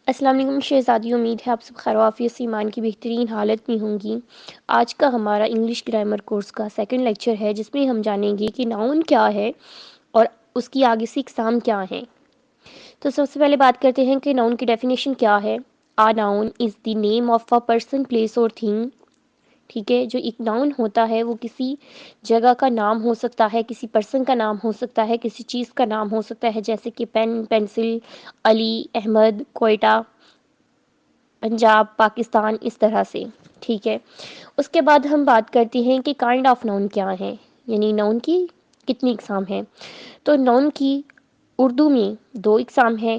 السلام علیکم شہزادی، امید ہے آپ سب خیر و عافیت سے ایمان کی بہترین حالت میں ہوں گی۔ آج کا ہمارا انگلش گرامر کورس کا سیکنڈ لیکچر ہے، جس میں ہم جانیں گے کہ ناؤن کیا ہے اور اس کی آگے سے اقسام کیا ہیں۔ تو سب سے پہلے بات کرتے ہیں کہ ناؤن کی ڈیفینیشن کیا ہے۔ A noun is the name of a person, place اور تھنگ۔ ٹھیک ہے، جو ایک ناؤن ہوتا ہے وہ کسی جگہ کا نام ہو سکتا ہے، کسی پرسن کا نام ہو سکتا ہے، کسی چیز کا نام ہو سکتا ہے، جیسے کہ پین، پینسل، علی، احمد، کوئٹہ، پنجاب، پاکستان، اس طرح سے۔ ٹھیک ہے، اس کے بعد ہم بات کرتے ہیں کہ کائنڈ آف ناؤن کیا ہے، یعنی ناؤن کی کتنی اقسام ہیں۔ تو ناؤن کی اردو میں دو اقسام ہیں،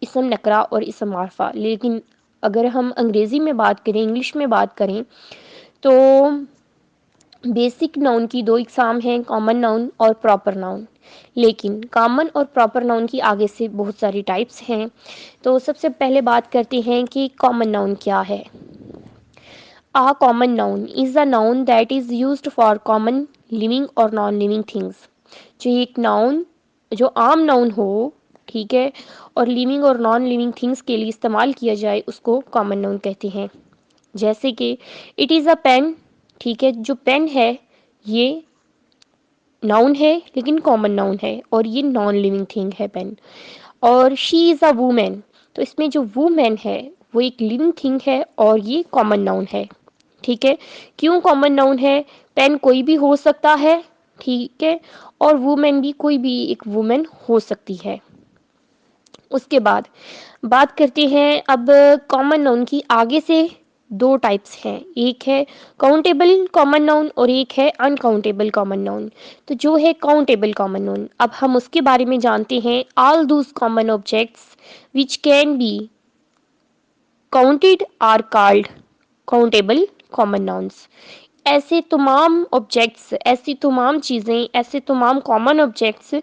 اسم نکرہ اور اسم معرفہ۔ لیکن اگر ہم انگریزی میں بات کریں، انگلش میں بات کریں، تو بیسک ناؤن کی دو اقسام ہیں، کامن ناؤن اور پراپر ناؤن۔ لیکن کامن اور پراپر ناؤن کی آگے سے بہت ساری ٹائپس ہیں۔ تو سب سے پہلے بات کرتے ہیں کہ کامن ناؤن کیا ہے۔ A common noun is a noun that is used for common living or non-living things۔ جو ایک ناؤن جو عام ناؤن ہو، ٹھیک ہے، اور لیونگ اور نان لیونگ تھنگس کے لیے استعمال کیا جائے، اس کو کامن ناؤن کہتے ہیں۔ جیسے کہ اٹ از اے پین، ٹھیک ہے، جو پین ہے یہ ناؤن ہے لیکن کامن ناؤن ہے اور یہ نان لیونگ تھنگ ہے پین۔ اور شی از اے وومین، تو اس میں جو وومین ہے وہ ایک لیونگ تھنگ ہے اور یہ کامن ناؤن ہے۔ ٹھیک ہے، کیوں کامن ناؤن ہے؟ پین کوئی بھی ہو سکتا ہے، ٹھیک ہے، اور وومین بھی کوئی بھی ایک وومین ہو سکتی ہے۔ اس کے بعد بات کرتے ہیں اب کامن ناؤن کی آگے سے دو ٹائپس ہیں، ایک ہے کاؤنٹیبل کامن ناؤن اور ایک ہے انکاؤنٹیبل کامن ناؤن۔ تو جو ہے کاؤنٹیبل کامن ناؤن، اب ہم اس کے بارے میں جانتے ہیں۔ آل those common objects which can be counted are called countable common nouns۔ ایسے تمام آبجیکٹس، ایسی تمام چیزیں، ایسے تمام کامن آبجیکٹس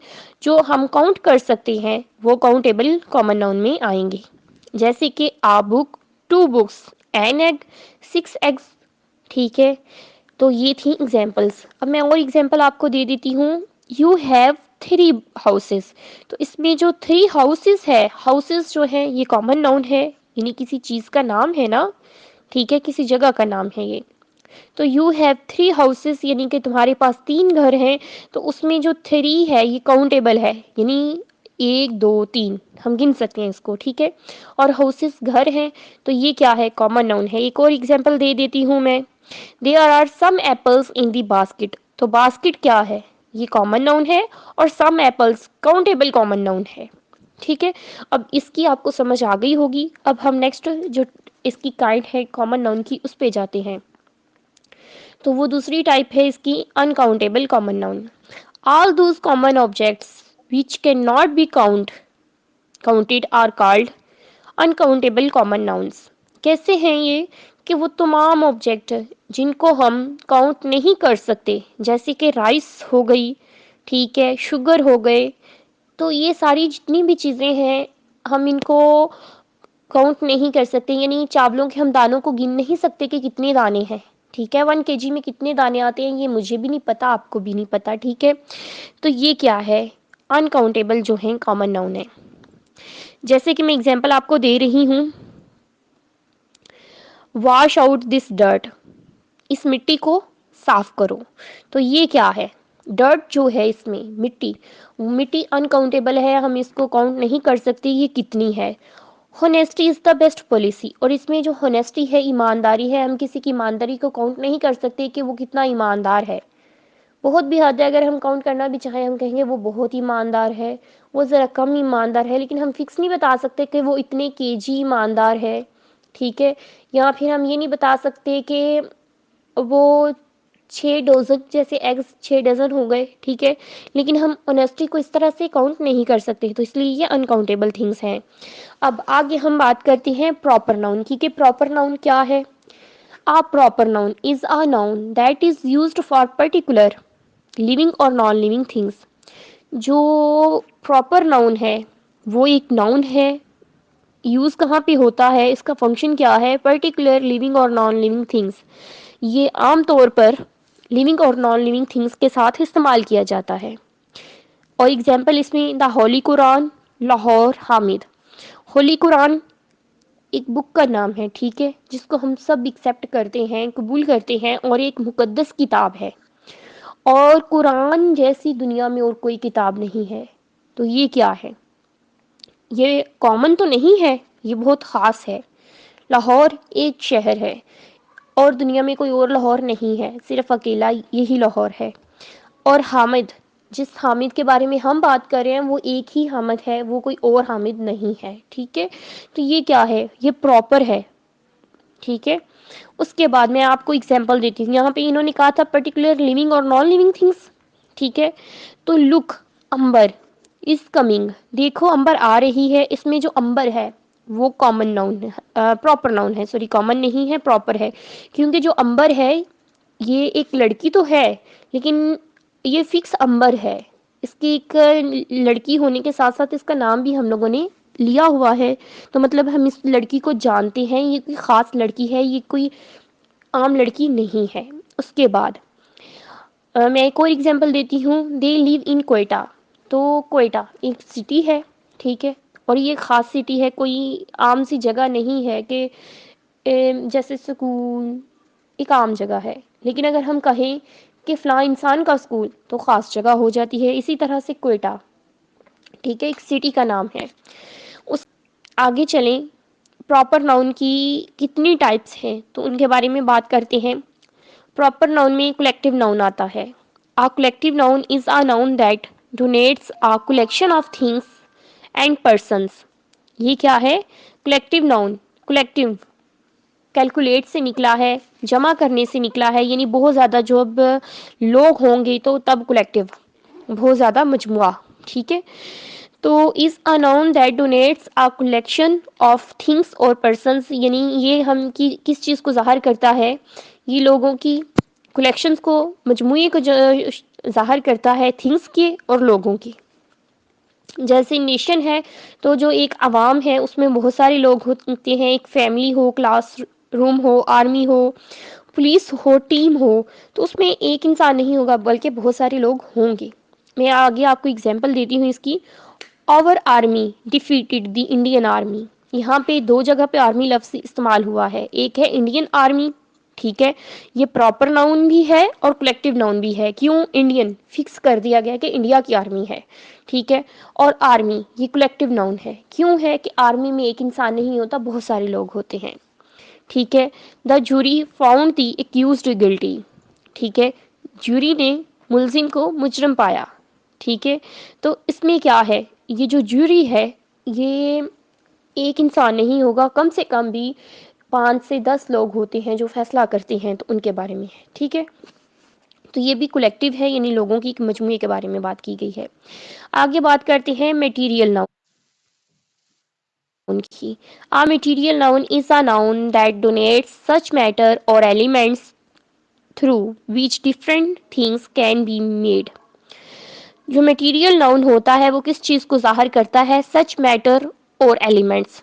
جو ہم کاؤنٹ کر سکتے ہیں وہ کاؤنٹیبل کامن ناؤن میں آئیں گے۔ جیسے کہ a book, two books, an egg, six eggs. ٹھیک ہے، تو یہ تھیں ایگزامپلس۔ اب میں اور ایگزامپل آپ کو دے دیتی ہوں۔ یو ہیو تھری ہاؤسز، تو اس میں جو تھری ہاؤسز ہے، ہاؤسز جو ہے یہ کامن ناؤن ہے، یعنی کسی چیز کا نام ہے نا، ٹھیک ہے، کسی جگہ کا نام ہے یہ۔ تو یو ہیو تھری ہاؤسز یعنی کہ تمہارے پاس تین گھر ہیں، تو اس میں جو تھری ہے یہ کاؤنٹیبل ہے، یعنی ایک، دو، تین ہم گن سکتے ہیں اس کو، ٹھیک ہے، اور ہاؤسز گھر ہیں، تو یہ کیا ہے؟ کامن ناؤن ہے۔ ایک اور ایگزامپل دے دیتی ہوں میں۔ There are some apples in the basket، تو باسکٹ کیا ہے؟ یہ کامن ناؤن ہے، اور some apples countable common noun ہے۔ ٹھیک ہے، اب اس کی آپ کو سمجھ آ گئی ہوگی۔ اب ہم نیکسٹ جو اس کی کائنڈ ہے کامن ناؤن کی، اس پہ جاتے ہیں۔ تو وہ دوسری ٹائپ ہے اس کی uncountable common noun. All those common objects which can not be counted are called uncountable common nouns۔ کیسے ہیں یہ؟ کہ وہ تمام آبجیکٹ جن کو ہم کاؤنٹ نہیں کر سکتے، جیسے کہ رائس ہو گئی، ٹھیک ہے، شوگر ہو گئے، تو یہ ساری جتنی بھی چیزیں ہیں ہم ان کو کاؤنٹ نہیں کر سکتے، یعنی چاولوں کے ہم دانوں کو گن نہیں سکتے کہ کتنے دانے ہیں، ٹھیک ہے، 1 kg میں کتنے دانے آتے ہیں یہ مجھے بھی نہیں پتا، آپ کو بھی نہیں پتا، ٹھیک ہے۔ تو یہ کیا ہے؟ انکاؤنٹیبل جو ہیں کامن ناؤن ہے۔ جیسے کہ میں اگزامپل آپ کو دے رہی ہوں، واش آؤٹ دس ڈرٹ، اس مٹی کو صاف کرو، تو یہ کیا ہے؟ ڈرٹ جو ہے اس میں مٹی، مٹی انکاؤنٹیبل ہے، ہم اس کو کاؤنٹ نہیں کر سکتے یہ کتنی ہے۔ Honesty is the best policy, اور اس میں جو ہونیسٹی ہے، ایمانداری ہے، ہم کسی کی ایمانداری کو کاؤنٹ نہیں کر سکتے کہ وہ کتنا ایماندار ہے۔ بہت بھی حد ہے، اگر ہم کاؤنٹ کرنا بھی چاہیں ہم کہیں گے وہ بہت ایماندار ہے، وہ ذرا کم ایماندار ہے، لیکن ہم فکس نہیں بتا سکتے کہ وہ اتنے kg ایماندار ہے، ٹھیک ہے، یا پھر ہم یہ نہیں بتا سکتے کہ وہ 6 ڈزن، جیسے ایگز 6 ڈزن ہو گئے، ٹھیک ہے، لیکن ہم آنیسٹی کو اس طرح سے کاؤنٹ نہیں کر سکتے، تو اس لیے یہ انکاؤنٹیبل تھنگس ہیں۔ اب آگے ہم بات کرتے ہیں پراپر ناؤن کی، کہ پراپر ناؤن کیا ہے۔ A proper noun is a noun that is used for particular living or non-living things۔ جو پراپر ناؤن ہے وہ ایک ناؤن ہے، یوز کہاں پہ ہوتا ہے، اس کا فنکشن کیا ہے؟ پرٹیکولر لیونگ اور نان لیونگ تھنگس، یہ عام طور پر لیونگ اور نان لیونگ تھنگس کے ساتھ استعمال کیا جاتا ہے۔ اور ایگزامپل اس میں دا ہولی قرآن، لاہور، حامد۔ ہولی قرآن ایک بک کا نام ہے، ٹھیک ہے، جس کو ہم سب ایکسیپٹ کرتے ہیں، قبول کرتے ہیں، اور ایک مقدس کتاب ہے، اور قرآن جیسی دنیا میں اور کوئی کتاب نہیں ہے. تو یہ کیا ہے؟ یہ کامن تو نہیں ہے، یہ بہت خاص ہے. لاہور ایک شہر ہے اور دنیا میں کوئی اور لاہور نہیں ہے، صرف اکیلا یہی لاہور ہے. اور حامد، جس حامد کے بارے میں ہم بات کر رہے ہیں وہ ایک ہی حامد ہے، وہ کوئی اور حامد نہیں ہے، ٹھیک ہے. تو یہ کیا ہے؟ یہ پراپر ہے، ٹھیک ہے. اس کے بعد میں آپ کو اگزامپل دیتی ہوں. یہاں پہ انہوں نے کہا تھا پرٹیکولر لیونگ اور نان لیونگ تھنگس، ٹھیک ہے. تو لک امبر از کمنگ، دیکھو امبر آ رہی ہے. اس میں جو امبر ہے وہ کامن ناؤن ہے، پراپر ناؤن ہے، سوری کامن نہیں ہے، پراپر ہے. کیونکہ جو امبر ہے یہ ایک لڑکی تو ہے لیکن یہ فکس امبر ہے. اس کی ایک لڑکی ہونے کے ساتھ ساتھ اس کا نام بھی ہم لوگوں نے لیا ہوا ہے. تو مطلب ہم اس لڑکی کو جانتے ہیں، یہ کوئی خاص لڑکی ہے، یہ کوئی عام لڑکی نہیں ہے. اس کے بعد میں ایک اور ایگزامپل دیتی ہوں. دے لیو ان کوئٹہ. تو کوئٹہ ایک سٹی ہے، ٹھیک ہے، اور یہ خاص سٹی ہے، کوئی عام سی جگہ نہیں ہے کہ جیسے سکول ایک عام جگہ ہے. لیکن اگر ہم کہیں کہ فلاں انسان کا اسکول تو خاص جگہ ہو جاتی ہے. اسی طرح سے کوئٹہ، ٹھیک ہے، ایک سٹی کا نام ہے. اس آگے چلیں. پراپر ناؤن کی کتنی ٹائپس ہیں تو ان کے بارے میں بات کرتے ہیں. پراپر ناؤن میں کولیکٹیو ناؤن آتا ہے. A collective noun is a noun that denotes a collection of things and persons. یہ کیا ہے؟ Collective noun. کولیکٹیو کیلکولیٹ سے نکلا ہے، جمع کرنے سے نکلا ہے، یعنی بہت زیادہ جب لوگ ہوں گے تو تب کولیکٹیو، بہت زیادہ مجموعہ، ٹھیک ہے. تو is a noun that denotes a collection of things اور پرسنس، یعنی یہ ہم کی کس چیز کو ظاہر کرتا ہے؟ یہ لوگوں کی کلیکشنز کو، مجموعے کو ظاہر کرتا ہے، تھنگس کے اور لوگوں کی. جیسے نیشن ہے تو جو ایک عوام ہے اس میں بہت سارے لوگ ہوتے ہیں، ایک فیملی ہو، کلاس روم ہو، آرمی ہو، پولیس ہو، ٹیم ہو، تو اس میں ایک انسان نہیں ہوگا بلکہ بہت سارے لوگ ہوں گے. میں آگے آپ کو اگزامپل دیتی ہوں اس کی. Our army defeated the Indian army. یہاں پہ دو جگہ پہ آرمی لفظ استعمال ہوا ہے. ایک ہے انڈین آرمی، ٹھیک ہے، یہ پراپر ناؤن بھی ہے اور کولیکٹیو ناؤن بھی ہے. کیوں؟ انڈین فکس کر دیا گیا کہ انڈیا کی آرمی ہے، ٹھیک ہے. اور آرمی یہ کولیکٹیو ناؤن ہے. کیوں ہے؟ کہ آرمی میں ایک انسان نہیں ہوتا، بہت سارے لوگ ہوتے ہیں، ٹھیک ہے. دا جوری فاؤنڈ دی ایکیوزڈ گلٹی. ٹھیک ہے، جوری نے ملزم کو مجرم پایا، ٹھیک ہے. تو اس میں کیا ہے؟ یہ جو جوری ہے یہ ایک انسان نہیں ہوگا، کم سے کم بھی 5 سے 10 لوگ ہوتے ہیں جو فیصلہ کرتے ہیں، تو ان کے بارے میں ہے، ٹھیک ہے. تو یہ بھی کولیکٹیو ہے، یعنی لوگوں کی ایک مجموعے کے بارے میں بات کی گئی ہے. آگے بات کرتے ہیں میٹیریل ناؤن کی. A material noun is a noun that denotes such matter or elements through which different things can be made. جو میٹیریل ناؤن ہوتا ہے وہ کس چیز کو ظاہر کرتا ہے؟ سچ میٹر اور ایلیمنٹس،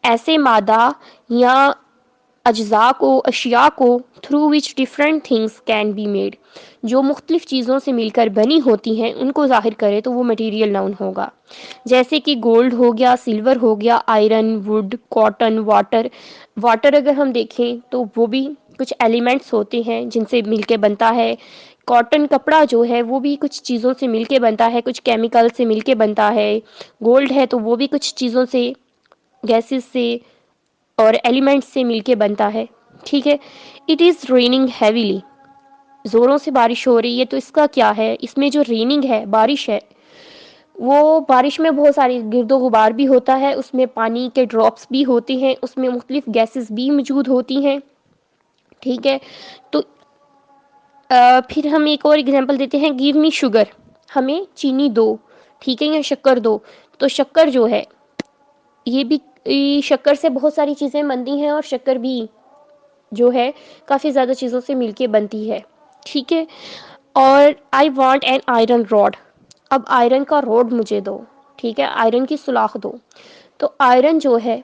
ایسے مادہ یا اجزاء کو، اشیاء کو، through which different things can be made, جو مختلف چیزوں سے مل کر بنی ہوتی ہیں ان کو ظاہر کرے تو وہ میٹیریل ناؤن ہوگا. جیسے کہ گولڈ ہو گیا، سلور ہو گیا، iron, would, cotton, water. Water اگر ہم دیکھیں تو وہ بھی کچھ ایلیمنٹس ہوتے ہیں جن سے مل کے بنتا ہے. کاٹن کپڑا جو ہے وہ بھی کچھ چیزوں سے مل کے بنتا ہے، کچھ کیمیکل سے مل کے بنتا ہے. گولڈ ہے تو وہ بھی کچھ چیزوں سے، گیسز سے اور ایلیمنٹس سے مل کے بنتا ہے، ٹھیک ہے. اٹ از ریننگ ہیویلی، زوروں سے بارش ہو رہی ہے. تو اس کا کیا ہے؟ اس میں جو ریننگ ہے، بارش ہے، وہ بارش میں بہت ساری گرد و غبار بھی ہوتا ہے، اس میں پانی کے ڈراپس بھی ہوتے ہیں، اس میں مختلف گیسز بھی موجود ہوتی ہیں، ٹھیک ہے. تو پھر ہم ایک اور ایگزامپل دیتے ہیں. گیو می شوگر، ہمیں چینی دو، ٹھیک ہے، یا شکر دو. تو شکر جو ہے یہ بھی، شکر سے بہت ساری چیزیں بنتی ہیں اور شکر بھی جو ہے کافی زیادہ چیزوں سے مل کے بنتی ہے، ٹھیک ہے. اور I want an iron rod, اب آئرن کا راڈ مجھے دو، ٹھیک ہے، آئرن کی سلاخ دو. تو آئرن جو ہے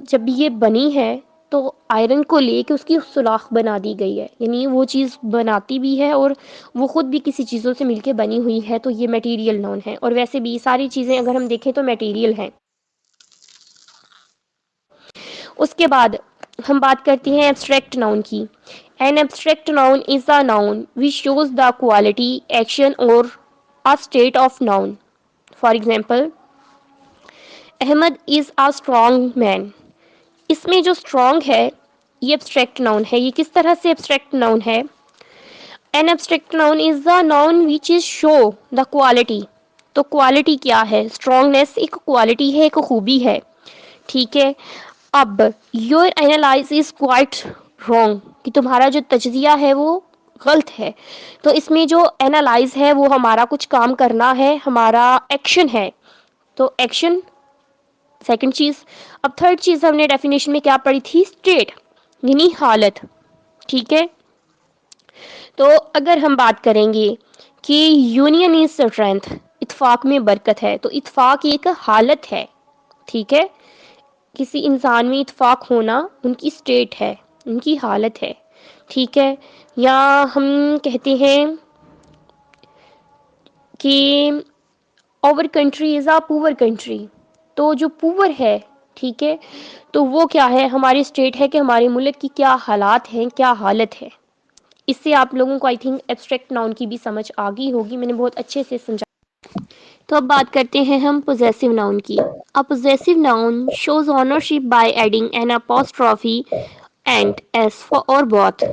جب یہ بنی ہے تو آئرن کو لے کے اس کی سلاخ بنا دی گئی ہے، یعنی وہ چیز بناتی بھی ہے اور وہ خود بھی کسی چیزوں سے مل کے بنی ہوئی ہے. تو یہ میٹیریل ناؤن ہے. اور ویسے بھی ساری چیزیں اگر ہم دیکھیں تو میٹیریل ہیں. اس کے بعد ہم بات کرتے ہیں ایبسٹریکٹ ناؤن کی. An abstract noun is a noun which shows the quality action اور a state of noun. For example, Ahmed is a strong man. اس میں جو strong ہے یہ abstract noun ہے. یہ کس طرح سے abstract noun ہے؟ An abstract noun is a noun which is show the quality. تو quality کیا ہے؟ strongness ایک quality ہے، ایک خوبی ہے. ٹھیک ہے. اب your analysis is quite wrong کہ تمہارا جو تجزیہ ہے وہ غلط ہے. تو اس میں جو اینالائز ہے وہ ہمارا کچھ کام کرنا ہے، ہمارا ایکشن ہے. تو ایکشن سیکنڈ چیز. اب تھرڈ چیز ہم نے ڈیفینیشن میں کیا پڑھی تھی؟ اسٹیٹ یعنی حالت. ٹھیک ہے. تو اگر ہم بات کریں گے کہ یونین از اسٹرینتھ، اتفاق میں برکت ہے، تو اتفاق ایک حالت ہے. ٹھیک ہے. کسی انسان میں اتفاق ہونا ان کی اسٹیٹ ہے، ان کی حالت ہے. ٹھیک ہے. یا ہم کہتے ہیں کہ our country is a poor country. تو جو پور ہے، ٹھیک ہے، تو وہ کیا ہے؟ ہماری اسٹیٹ ہے کہ ہمارے ملک کی کیا حالات ہیں، کیا حالت ہے. اس سے آپ لوگوں کو آئی تھنک ایبسٹریکٹ ناؤن کی بھی سمجھ آ گئی ہوگی، میں نے بہت اچھے سے سمجھا. تو اب بات کرتے ہیں ہم پوزیسو ناؤن کی. A possessive noun shows ownership by adding an apostrophe and s for or both.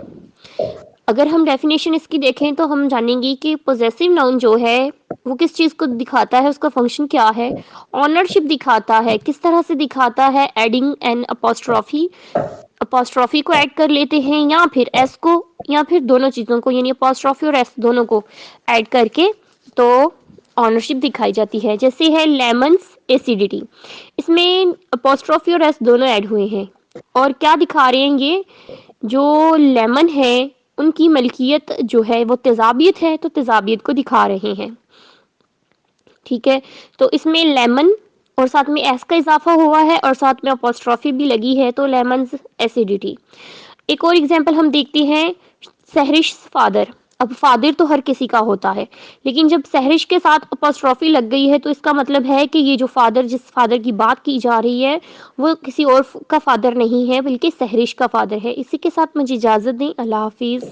اگر ہم ڈیفینیشن اس کی دیکھیں تو ہم جانیں گے کہ پوزیسو ناؤن جو ہے وہ کس چیز کو دکھاتا ہے، اس کا فنکشن کیا ہے؟ آنرشپ دکھاتا ہے. کس طرح سے دکھاتا ہے؟ ایڈنگ این اپوسٹرافی، اپوسٹرافی کو ایڈ کر لیتے ہیں یا پھر ایس کو، یا پھر دونوں چیزوں کو یعنی اپوسٹرافی اور ایس دونوں کو ایڈ کر کے تو آنرشپ دکھائی جاتی ہے. جیسے ہے لیمنس ایسیڈیٹی، اس میں اپوسٹرافی اور ایس دونوں ایڈ ہوئے ہیں. اور کیا دکھا رہے ہیں؟ یہ جو لیمن ہے ان کی ملکیت جو ہے وہ تیزابیت ہے، تو تیزابیت کو دکھا رہے ہیں. ٹھیک ہے. تو اس میں لیمن اور ساتھ میں ایس کا اضافہ ہوا ہے اور ساتھ میں اپوسٹرافی بھی لگی ہے، تو لیمنز ایسیڈیٹی. ایک اور ایگزامپل ہم دیکھتے ہیں، سہرش فادر. اب فادر تو ہر کسی کا ہوتا ہے، لیکن جب سہرش کے ساتھ اپوسٹرافی لگ گئی ہے تو اس کا مطلب ہے کہ یہ جو فادر، جس فادر کی بات کی جا رہی ہے وہ کسی اور کا فادر نہیں ہے بلکہ سہرش کا فادر ہے. اسی کے ساتھ مجھے اجازت دیں. اللہ حافظ.